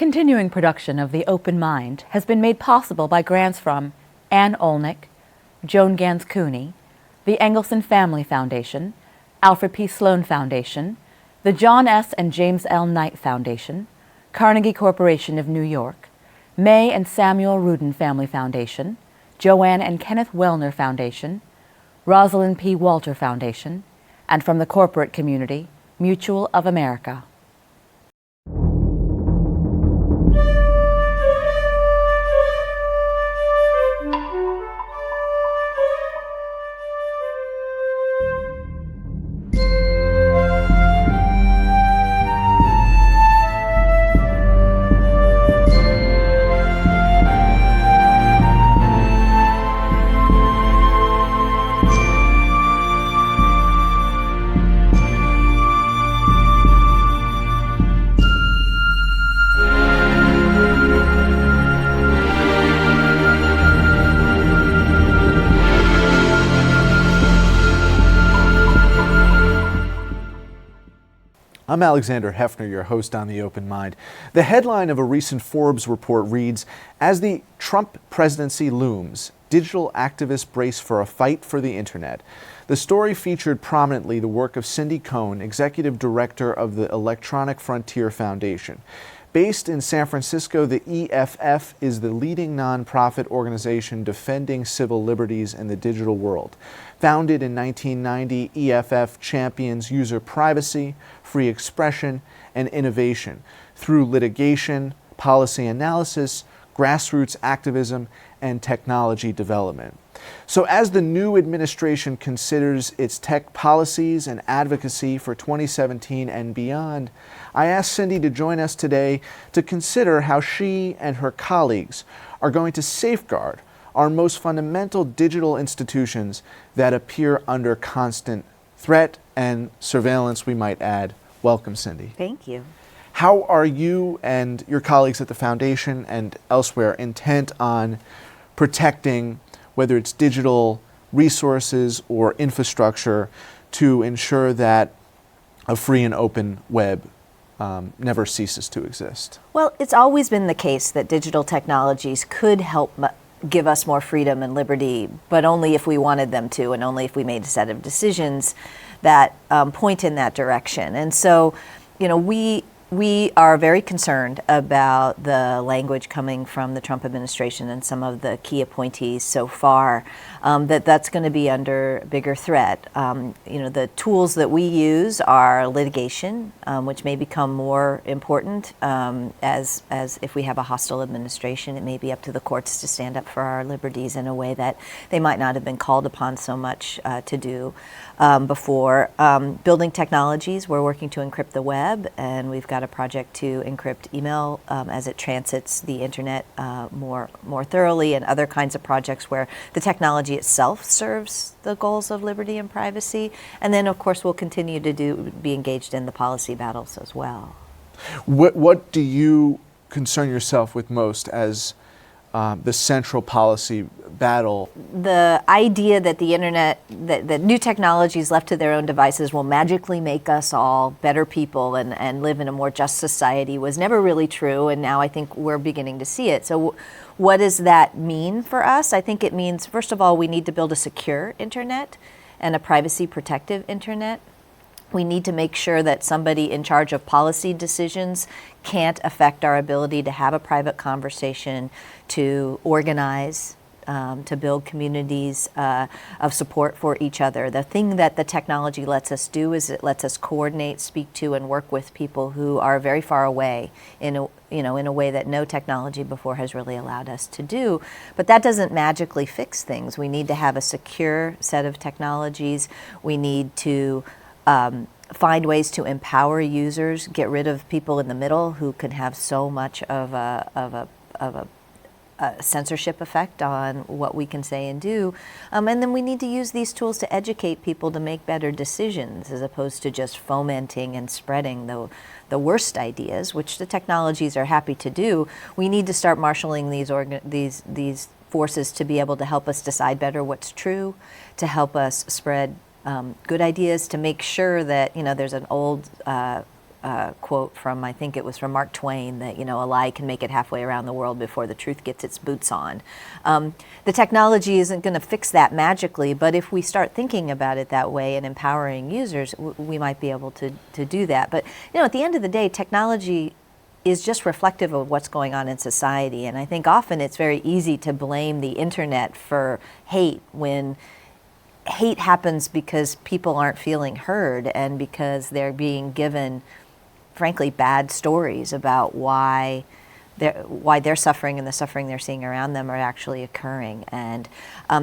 continuing production of The Open Mind has been made possible by grants from Ann Olnick, Joan Gans CUNY, the Engelson Family Foundation, Alfred P. Sloan Foundation, the John S. and James L. Knight Foundation, Carnegie Corporation of New York, May and Samuel Rudin Family Foundation, Joanne and Kenneth Wellner Foundation, Rosalind P. Walter Foundation, and from the corporate community, Mutual of America. I'm Alexander Heffner, your host on The Open Mind. The headline of a recent Forbes report reads, "As the Trump presidency looms, digital activists brace for a fight for the internet." The story featured prominently the work of Cindy Cohn, executive director of the Electronic Frontier Foundation. Based in San Francisco, the EFF is the leading nonprofit organization defending civil liberties in the digital world. Founded in 1990, EFF champions user privacy, free expression, and innovation through litigation, policy analysis, grassroots activism, and technology development. So as the new administration considers its tech policies and advocacy for 2017 and beyond, I asked Cindy to join us today to consider how she and her colleagues are going to safeguard our most fundamental digital institutions that appear under constant threat and surveillance, we might add. Welcome, Cindy. Thank you. How are you and your colleagues at the foundation and elsewhere intent on protecting, whether it's digital resources or infrastructure, to ensure that a free and open web never ceases to exist? Well, it's always been the case that digital technologies could help give us more freedom and liberty, but only if we wanted them to, and only if we made a set of decisions that point in that direction. And so, you know, we are very concerned about the language coming from the Trump administration and some of the key appointees so far, that's going to be under bigger threat. You know, the tools that we use are litigation, which may become more important as if we have a hostile administration. It may be up to the courts to stand up for our liberties in a way that they might not have been called upon so much to do before. Building technologies, we're working to encrypt the web, and we've got a project to encrypt email as it transits the internet more thoroughly, and other kinds of projects where the technology itself serves the goals of liberty and privacy. And then, of course, we'll continue to be engaged in the policy battles as well. What do you concern yourself with most as the central policy battle? The idea that the internet, that new technologies left to their own devices will magically make us all better people and live in a more just society was never really true, and now I think we're beginning to see it. So what does that mean for us? I think it means, first of all, we need to build a secure internet and a privacy protective internet. We need to make sure that somebody in charge of policy decisions can't affect our ability to have a private conversation, to organize, to build communities of support for each other. The thing that the technology lets us do is it lets us coordinate, speak to, and work with people who are very far away in a way that no technology before has really allowed us to do. But that doesn't magically fix things. We need to have a secure set of technologies. We need to find ways to empower users, get rid of people in the middle who can have so much of a censorship effect on what we can say and do. And then we need to use these tools to educate people to make better decisions, as opposed to just fomenting and spreading the worst ideas, which the technologies are happy to do. We need to start marshaling these forces to be able to help us decide better what's true, to help us spread good ideas, to make sure that, there's an old quote from, I think it was from Mark Twain, that, a lie can make it halfway around the world before the truth gets its boots on. The technology isn't going to fix that magically, but if we start thinking about it that way and empowering users, we might be able to do that. But, at the end of the day, technology is just reflective of what's going on in society. And I think often it's very easy to blame the internet for hate when hate happens because people aren't feeling heard and because they're being given, frankly, bad stories about why they're suffering and the suffering they're seeing around them are actually occurring. And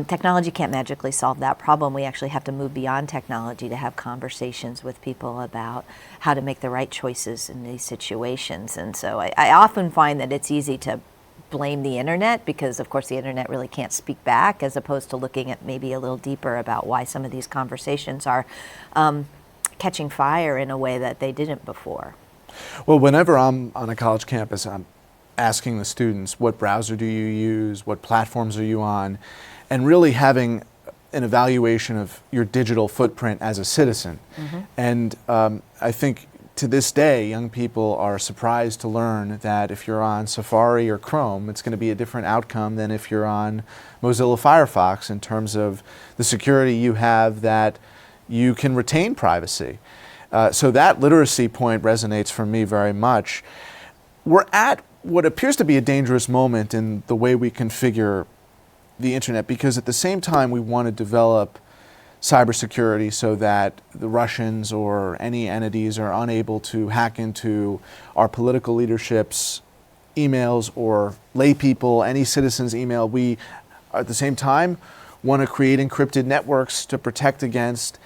technology can't magically solve that problem. We actually have to move beyond technology to have conversations with people about how to make the right choices in these situations. And so I often find that it's easy to blame the internet because, of course, the internet really can't speak back, as opposed to looking at maybe a little deeper about why some of these conversations are catching fire in a way that they didn't before. Well, whenever I'm on a college campus, I'm asking the students, what browser do you use, what platforms are you on, and really having an evaluation of your digital footprint as a citizen. Mm-hmm. And I think to this day, young people are surprised to learn that if you're on Safari or Chrome, it's going to be a different outcome than if you're on Mozilla Firefox in terms of the security you have, that you can retain privacy. So that literacy point resonates for me very much. We're at what appears to be a dangerous moment in the way we configure the internet, because at the same time we want to develop cybersecurity so that the Russians or any entities are unable to hack into our political leadership's emails or lay people, any citizen's email. We, at the same time, want to create encrypted networks to protect against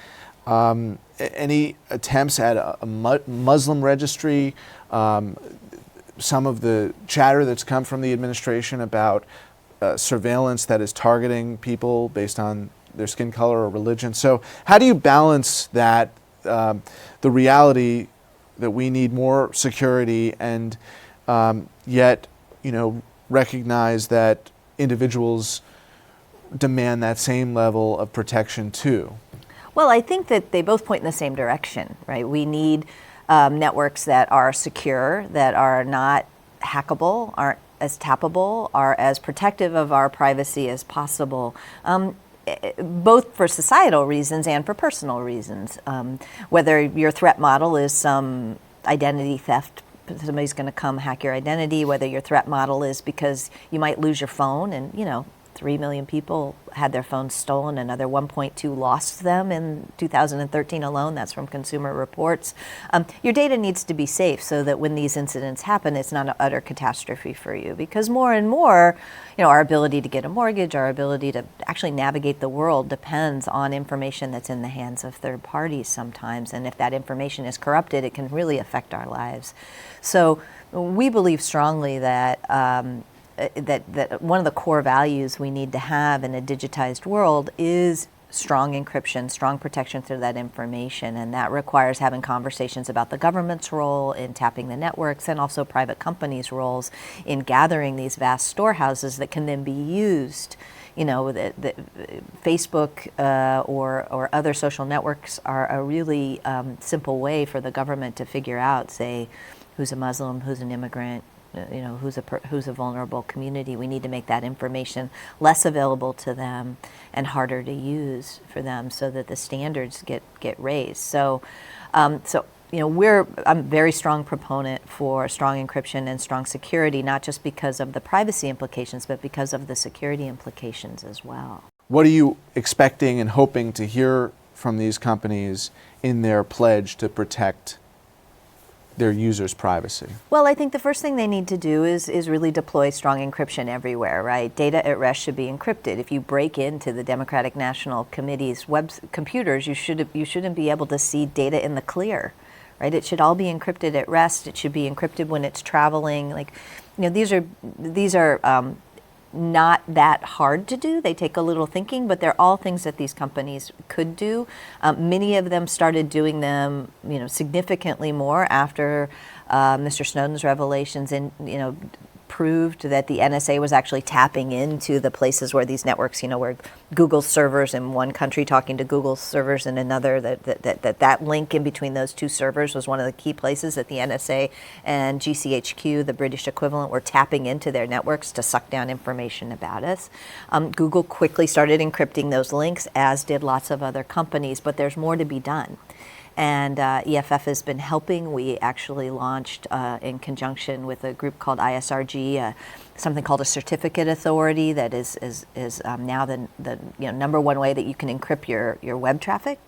any attempts at a Muslim registry. Some of the chatter that's come from the administration about surveillance that is targeting people based on their skin color or religion. So how do you balance that, the reality that we need more security and yet, recognize that individuals demand that same level of protection too? Well, I think that they both point in the same direction, right? We need networks that are secure, that are not hackable, aren't as tappable, are as protective of our privacy as possible. Both for societal reasons and for personal reasons. Whether your threat model is some identity theft, somebody's going to come hack your identity, whether your threat model is because you might lose your phone, and 3 million people had their phones stolen, another 1.2 lost them in 2013 alone. That's from Consumer Reports. Your data needs to be safe so that when these incidents happen, it's not an utter catastrophe for you. Because more and more, our ability to get a mortgage, our ability to actually navigate the world depends on information that's in the hands of third parties sometimes. And if that information is corrupted, it can really affect our lives. So we believe strongly that that one of the core values we need to have in a digitized world is strong encryption, strong protection through that information, and that requires having conversations about the government's role in tapping the networks and also private companies' roles in gathering these vast storehouses that can then be used. Facebook or other social networks are a really simple way for the government to figure out, say, who's a Muslim, who's an immigrant, who's a vulnerable community. We need to make that information less available to them and harder to use for them, so that the standards get raised. So, I'm a very strong proponent for strong encryption and strong security, not just because of the privacy implications, but because of the security implications as well. What are you expecting and hoping to hear from these companies in their pledge to protect their users' privacy? Well, I think the first thing they need to do is really deploy strong encryption everywhere, right? Data at rest should be encrypted. If you break into the Democratic National Committee's computers, you shouldn't be able to see data in the clear, right? It should all be encrypted at rest. It should be encrypted when it's traveling. These are not that hard to do. They take a little thinking, but they're all things that these companies could do. Many of them started doing them, significantly more after Mr. Snowden's revelations, and proved that the NSA was actually tapping into the places where these networks, where Google's servers in one country talking to Google's servers in another, that link in between those two servers was one of the key places that the NSA and GCHQ, the British equivalent, were tapping into their networks to suck down information about us. Google quickly started encrypting those links, as did lots of other companies, but there's more to be done. And EFF has been helping. We actually launched in conjunction with a group called ISRG, something called a certificate authority that is now the number one way that you can encrypt your web traffic.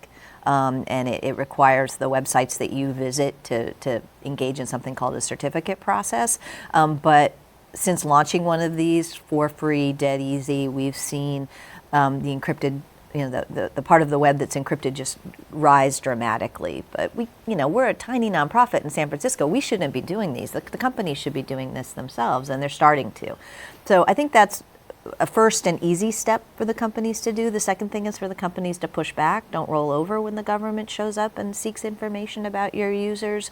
And it requires the websites that you visit to engage in something called a certificate process. But since launching one of these for free, dead easy, we've seen the encrypted, the part of the web that's encrypted just rise dramatically. But we're a tiny nonprofit in San Francisco. We shouldn't be doing these. The companies should be doing this themselves, and they're starting to. So I think that's a first and easy step for the companies to do. The second thing is for the companies to push back. Don't roll over when the government shows up and seeks information about your users.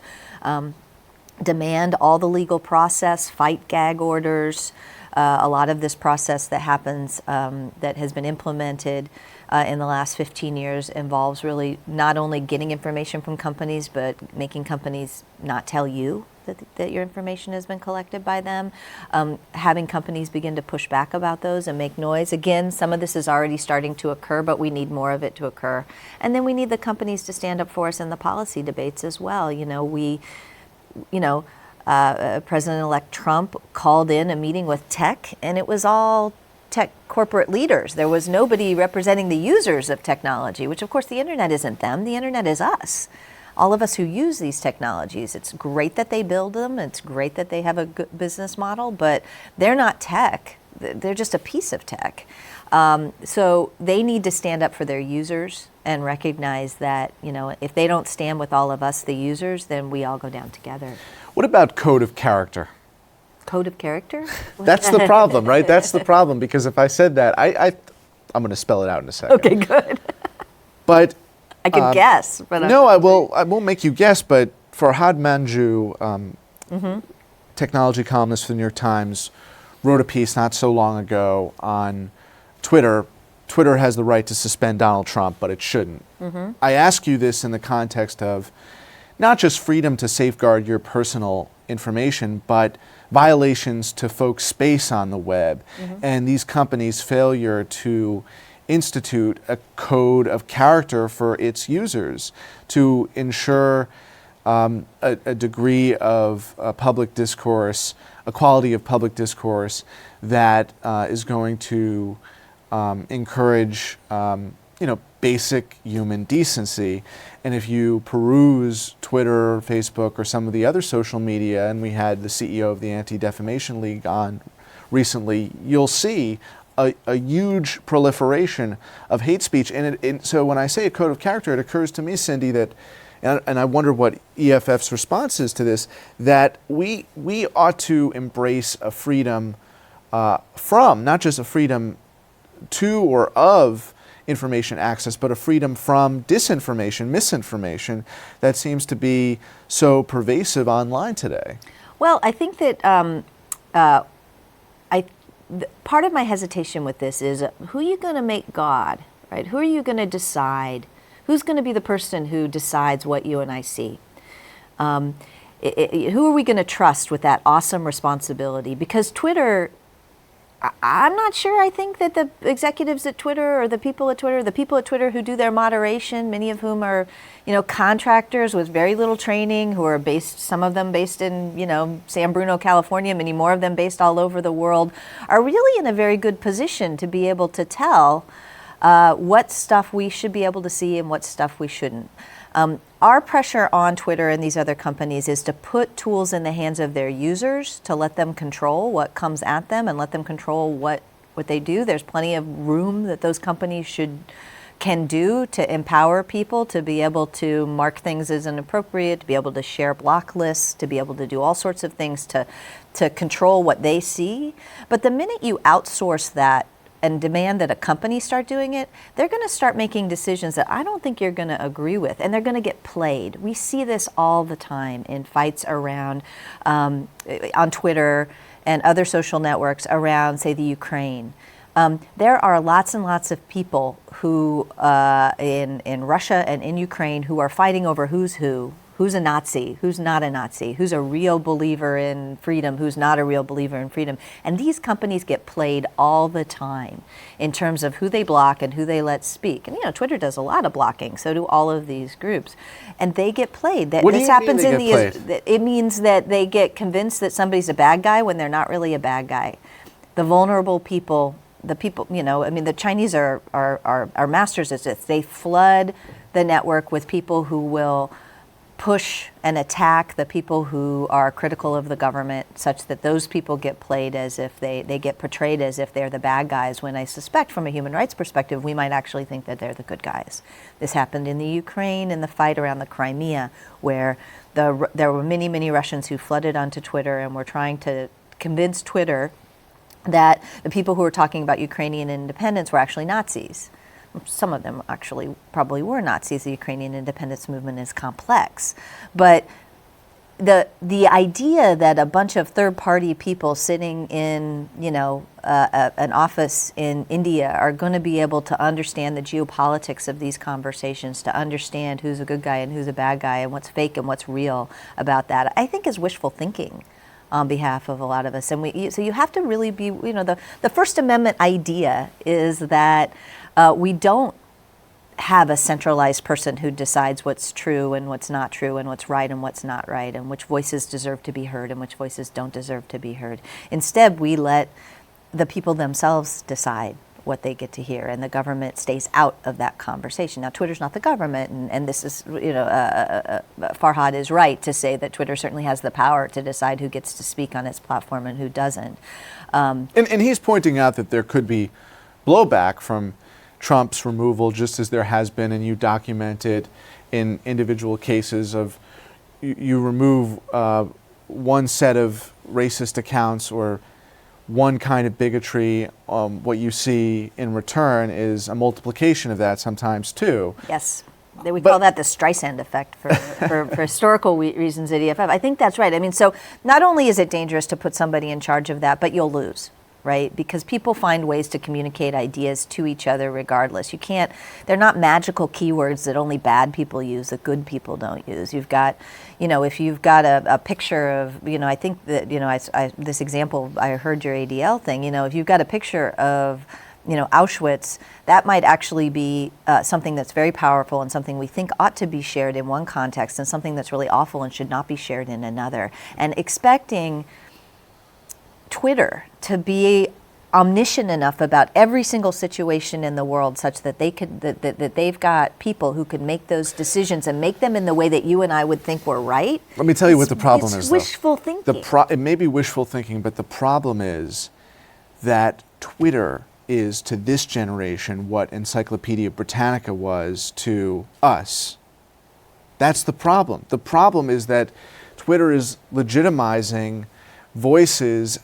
Demand all the legal process, fight gag orders. A lot of this process that happens, that has been implemented in the last 15 years, involves really not only getting information from companies, but making companies not tell you that your information has been collected by them, having companies begin to push back about those and make noise. Again, some of this is already starting to occur, but we need more of it to occur. And then we need the companies to stand up for us in the policy debates as well. President-elect Trump called in a meeting with tech, and it was all tech corporate leaders. There was nobody representing the users of technology, which of course the internet isn't them, the internet is us. All of us who use these technologies. It's great that they build them, it's great that they have a good business model, but they're not tech. They're just a piece of tech. So they need to stand up for their users and recognize that, if they don't stand with all of us, the users, then we all go down together. What about code of character? Code of character? That's the problem, right? That's the problem, because if I said that, I'm going to spell it out in a second. Okay, good. But I could guess. But no, I won't make you guess, but Farhad Manjoo, technology columnist for the New York Times, wrote a piece not so long ago on Twitter. Twitter has the right to suspend Donald Trump, but it shouldn't. I ask you this in the context of not just freedom to safeguard your personal information, but violations to folks' space on the web, and these companies' failure to institute a code of character for its users to ensure a degree of public discourse, a quality of public discourse that is going to encourage basic human decency. And if you peruse Twitter, Facebook, or some of the other social media, and we had the CEO of the Anti-Defamation League on recently, you'll see a huge proliferation of hate speech. And so when I say a code of character, it occurs to me, Cindy, that, and I wonder what EFF's response is to this, that we ought to embrace a freedom from, not just a freedom to or of information access, but a freedom from disinformation, misinformation that seems to be so pervasive online today. Well, I think that part of my hesitation with this is who are you going to make God, right? Who are you going to decide? Who's going to be the person who decides what you and I see? Who are we going to trust with that awesome responsibility? Because Twitter, I'm not sure. I think that the executives at Twitter or the people at Twitter who do their moderation, many of whom are, contractors with very little training, who are based, some of them based in, San Bruno, California, many more of them based all over the world, are really in a very good position to be able to tell what stuff we should be able to see and what stuff we shouldn't. Our pressure on Twitter and these other companies is to put tools in the hands of their users to let them control what comes at them and let them control what they do. There's plenty of room that those companies can do to empower people to be able to mark things as inappropriate, to be able to share block lists, to be able to do all sorts of things to control what they see. But the minute you outsource that and demand that a company start doing it, they're going to start making decisions that I don't think you're going to agree with, and they're going to get played. We see this all the time in fights around on Twitter and other social networks around, say, the Ukraine. There are lots and lots of people who in Russia and in Ukraine who are fighting over who's a Nazi, who's not a Nazi, who's a real believer in freedom, who's not a real believer in freedom. And these companies get played all the time in terms of who they block and who they let speak. And Twitter does a lot of blocking, so do all of these groups. And they get played. What do you mean they get played? It means that they get convinced that somebody's a bad guy when they're not really a bad guy. The vulnerable people, the people, the Chinese are masters at this. They flood the network with people who will push and attack the people who are critical of the government, such that those people get played as if they get portrayed as if they're the bad guys, when I suspect from a human rights perspective, we might actually think that they're the good guys. This happened in the Ukraine in the fight around the Crimea, where there were many, many Russians who flooded onto Twitter and were trying to convince Twitter that the people who were talking about Ukrainian independence were actually Nazis. Some of them actually probably were Nazis. The Ukrainian independence movement is complex. But the idea that a bunch of third-party people sitting in, an office in India are going to be able to understand the geopolitics of these conversations, to understand who's a good guy and who's a bad guy and what's fake and what's real about that, I think is wishful thinking on behalf of a lot of us. And so you have to really be, the First Amendment idea is that we don't have a centralized person who decides what's true and what's not true and what's right and what's not right and which voices deserve to be heard and which voices don't deserve to be heard. Instead, we let the people themselves decide what they get to hear, and the government stays out of that conversation. Now, Twitter's not the government, and this is, Farhad is right to say that Twitter certainly has the power to decide who gets to speak on its platform and who doesn't. And he's pointing out that there could be blowback from Trump's removal, just as there has been, and you document it in individual cases of you remove one set of racist accounts or one kind of bigotry. What you see in return is a multiplication of that sometimes too. Yes. We call that the Streisand effect for historical reasons at EFF. I think that's right. I mean, so not only is it dangerous to put somebody in charge of that, but you'll lose. Right? Because people find ways to communicate ideas to each other regardless. They're not magical keywords that only bad people use, that good people don't use. You've got, if you've got a picture of, I think that, this example, I heard your ADL thing, if you've got a picture of, Auschwitz, that might actually be something that's very powerful and something we think ought to be shared in one context and something that's really awful and should not be shared in another. And expecting Twitter to be omniscient enough about every single situation in the world such that that they've got people who can make those decisions and make them in the way that you and I would think were right. Let me tell you what the problem is. It's wishful thinking. It may be wishful thinking, but the problem is that Twitter is to this generation what Encyclopedia Britannica was to us. That's the problem. The problem is that Twitter is legitimizing voices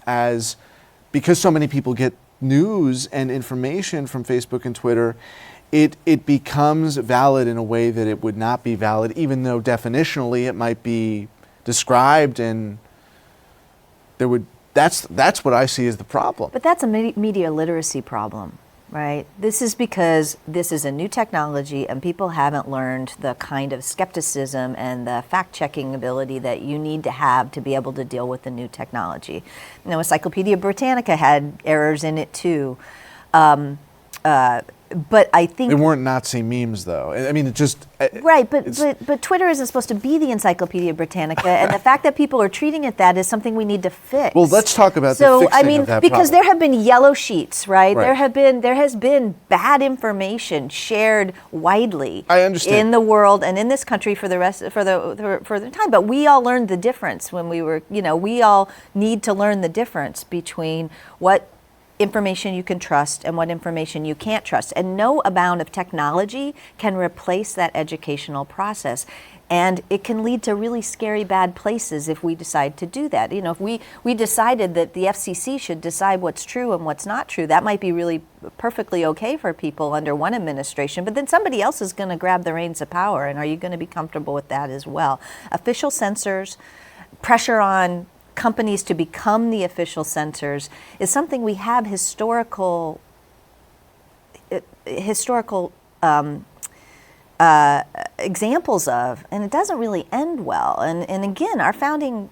because so many people get news and information from Facebook and Twitter, it becomes valid in a way that it would not be valid, even though definitionally it might be described, and that's what I see as the problem. But that's a media literacy problem. Right. This is because this is a new technology and people haven't learned the kind of skepticism and the fact-checking ability that you need to have to be able to deal with the new technology. Encyclopedia Britannica had errors in it too. But I think they weren't Nazi memes, though. I mean, it just right. But Twitter isn't supposed to be the Encyclopedia Britannica, and the fact that people are treating it that is something we need to fix. Well, let's talk about the fixing of that because problem. there have been yellow sheets, right? There has been bad information shared widely. I understand. In the world and in this country for the time. But we all learned the difference when we were. We all need to learn the difference between what information you can trust and what information you can't trust. And no amount of technology can replace that educational process. And it can lead to really scary bad places if we decide to do that. If we decided that the FCC should decide what's true and what's not true, that might be really perfectly okay for people under one administration, but then somebody else is going to grab the reins of power, and are you going to be comfortable with that as well? Official censors, pressure on companies to become the official censors is something we have historical examples of, and it doesn't really end well. And again, our founding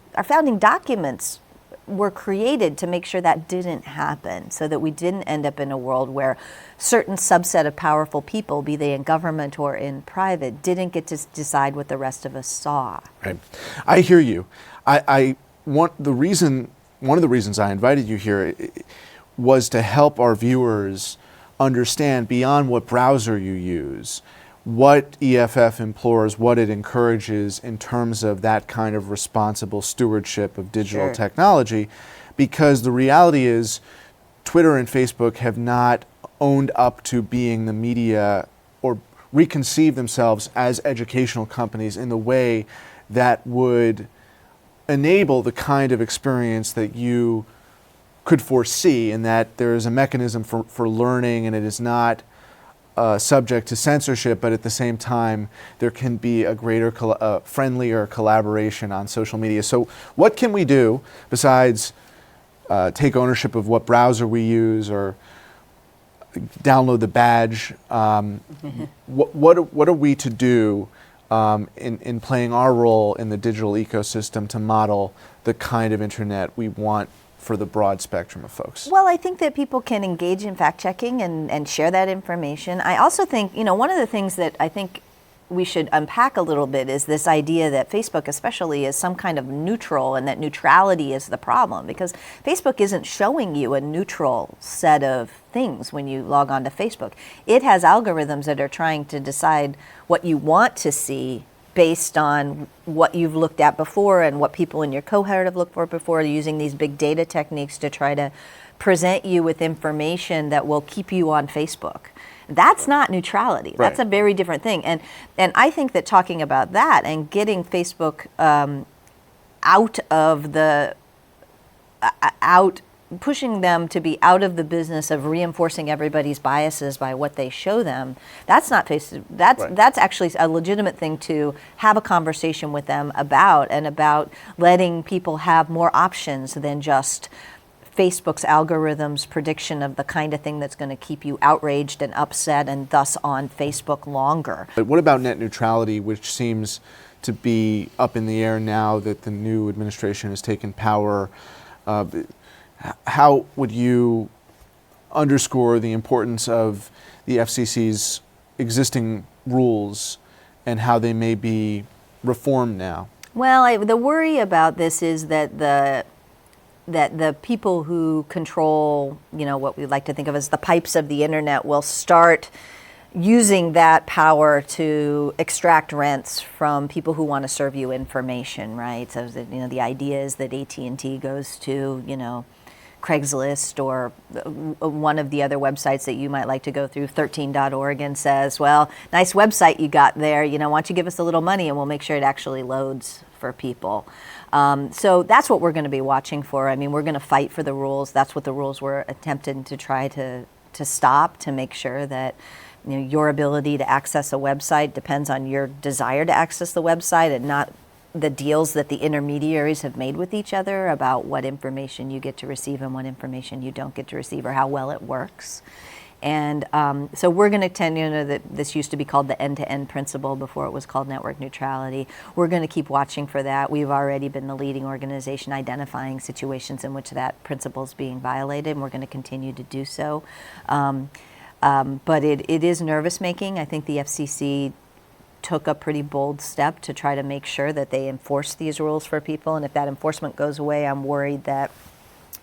documents were created to make sure that didn't happen, so that we didn't end up in a world where certain subset of powerful people, be they in government or in private, didn't get to decide what the rest of us saw. Right. I hear you. One of the reasons I invited you here was to help our viewers understand, beyond what browser you use, what EFF implores, what it encourages in terms of that kind of responsible stewardship of digital technology, because the reality is Twitter and Facebook have not owned up to being the media or reconceive themselves as educational companies in the way that would enable the kind of experience that you could foresee, in that there is a mechanism for learning, and it is not subject to censorship, but at the same time there can be a greater friendlier collaboration on social media. So what can we do besides take ownership of what browser we use or download the badge? What are we to do in playing our role in the digital ecosystem to model the kind of internet we want for the broad spectrum of folks? Well, I think that people can engage in fact-checking and share that information. I also think, one of the things that I think we should unpack a little bit is this idea that Facebook especially is some kind of neutral, and that neutrality is the problem, because Facebook isn't showing you a neutral set of things when you log on to Facebook. It has algorithms that are trying to decide what you want to see based on what you've looked at before and what people in your cohort have looked for before, using these big data techniques to try to present you with information that will keep you on Facebook. That's not neutrality. Right. That's a very different thing. And I think that talking about that and getting Facebook pushing them to be out of the business of reinforcing everybody's biases by what they show them, that's not Facebook. That's actually a legitimate thing to have a conversation with them about, and about letting people have more options than just Facebook's algorithms prediction of the kind of thing that's going to keep you outraged and upset and thus on Facebook longer. But what about net neutrality, which seems to be up in the air now that the new administration has taken power? How would you underscore the importance of the FCC's existing rules and how they may be reformed now? Well, the worry about this is that the people who control, what we like to think of as the pipes of the internet, will start using that power to extract rents from people who want to serve you information, right? So that, the idea is that AT&T goes to, Craigslist or one of the other websites that you might like to go through, 13.org, and says, well, nice website you got there, why don't you give us a little money and we'll make sure it actually loads for people. So that's what we're going to be watching for. I mean, we're going to fight for the rules. That's what the rules were attempted to try to stop, to make sure that your ability to access a website depends on your desire to access the website, and not the deals that the intermediaries have made with each other about what information you get to receive and what information you don't get to receive, or how well it works. And so we're going to tend, that this used to be called the end-to-end principle before it was called network neutrality. We're going to keep watching for that. We've already been the leading organization identifying situations in which that principle is being violated, and we're going to continue to do so. But it is nervous-making. I think the FCC took a pretty bold step to try to make sure that they enforce these rules for people. And if that enforcement goes away, I'm worried that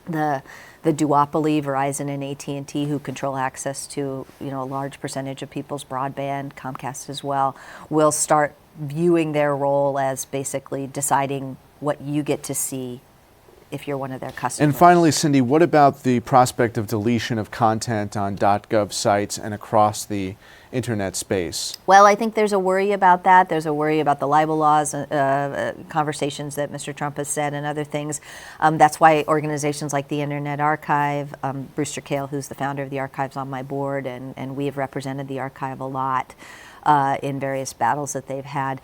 the duopoly, Verizon and AT&T, who control access to a large percentage of people's broadband, Comcast as well, will start viewing their role as basically deciding what you get to see if you're one of their customers. And finally, Cindy, what about the prospect of deletion of content on .gov sites and across the internet space? Well, I think there's a worry about that. There's a worry about the libel laws, conversations that Mr. Trump has said and other things. That's why organizations like the Internet Archive, Brewster Kahle, who's the founder of the archive's on my board, and we have represented the archive a lot in various battles that they've had.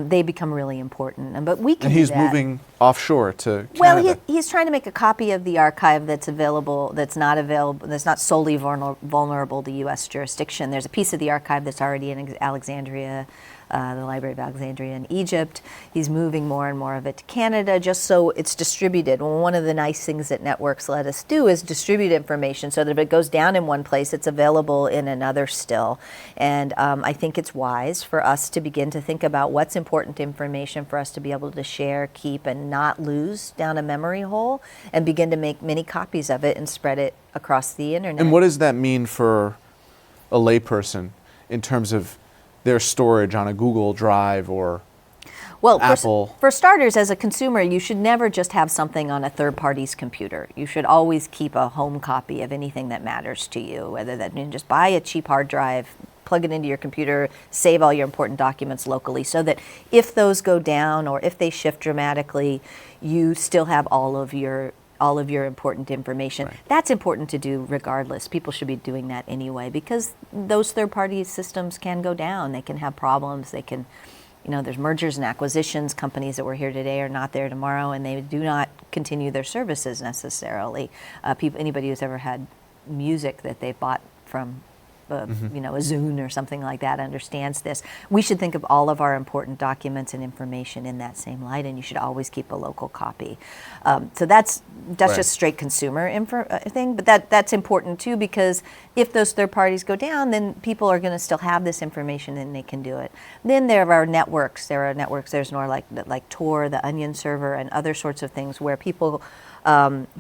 They become really important. But we can And he's do that. moving offshore to Canada. Well, he's trying to make a copy of the archive that's available, that's not solely vulnerable to U.S. jurisdiction. There's a piece of the archive that's already in Alexandria, the Library of Alexandria in Egypt. He's moving more and more of it to Canada just so it's distributed. Well, one of the nice things that networks let us do is distribute information so that if it goes down in one place, it's available in another still. And I think it's wise for us to begin to think about what's important information for us to be able to share, keep, and not lose down a memory hole, and begin to make many copies of it and spread it across the internet. And what does that mean for a layperson in terms of their storage on a Google Drive or Apple? For starters, as a consumer, you should never just have something on a third party's computer. You should always keep a home copy of anything that matters to you, whether that means just buy a cheap hard drive, plug it into your computer, save all your important documents locally, so that if those go down or if they shift dramatically, you still have all of your important information. Right. That's important to do regardless. People should be doing that anyway, because those third-party systems can go down. They can have problems. They can, there's mergers and acquisitions. Companies that were here today are not there tomorrow, and they do not continue their services necessarily. Anybody who's ever had music that they bought from a Zune or something like that understands this. We should think of all of our important documents and information in that same light, and you should always keep a local copy. So that's Right. just straight consumer thing, but that's important too, because if those third parties go down, then people are going to still have this information and they can do it. Then there are networks. There's more like Tor, the Onion server, and other sorts of things where people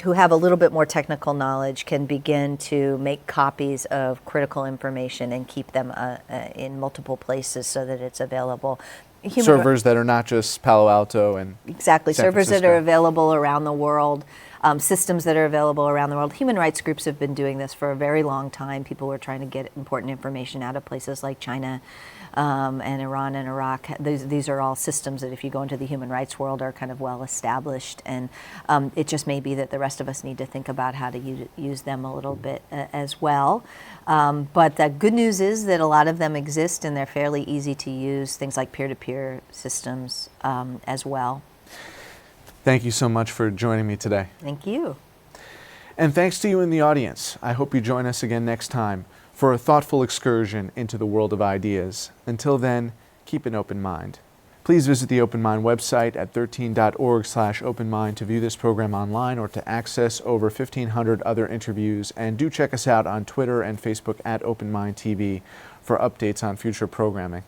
who have a little bit more technical knowledge can begin to make copies of critical information and keep them in multiple places so that it's available. Servers that are not just Palo Alto and Exactly. San Servers that Francisco. are available around the world, systems that are available around the world. Human rights groups have been doing this for a very long time. People were trying to get important information out of places like China and Iran and Iraq. These are all systems that if you go into the human rights world are kind of well established, and it just may be that the rest of us need to think about how to use them a little bit as well. But the good news is that a lot of them exist and they're fairly easy to use, things like peer-to-peer systems as well. Thank you so much for joining me today. Thank you. And thanks to you in the audience. I hope you join us again next time for a thoughtful excursion into the world of ideas. Until then, keep an open mind. Please visit the Open Mind website at 13.org/openmind to view this program online or to access over 1,500 other interviews. And do check us out on Twitter and Facebook at OpenMindTV for updates on future programming.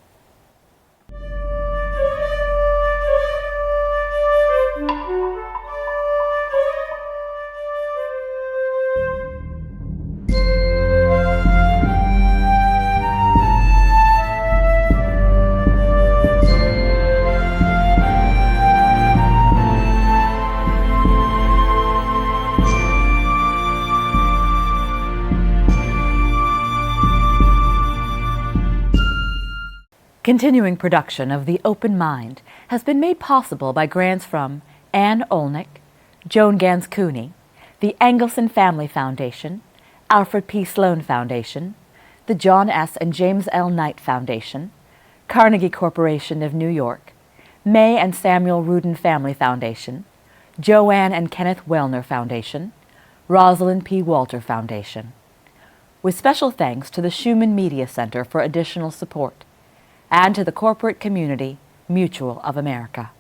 Continuing production of The Open Mind has been made possible by grants from Ann Olnick, Joan Gans CUNY, the Engelson Family Foundation, Alfred P. Sloan Foundation, the John S. and James L. Knight Foundation, Carnegie Corporation of New York, May and Samuel Rudin Family Foundation, Joanne and Kenneth Wellner Foundation, Rosalind P. Walter Foundation. With special thanks to the Schumann Media Center for additional support, and to the corporate community, Mutual of America.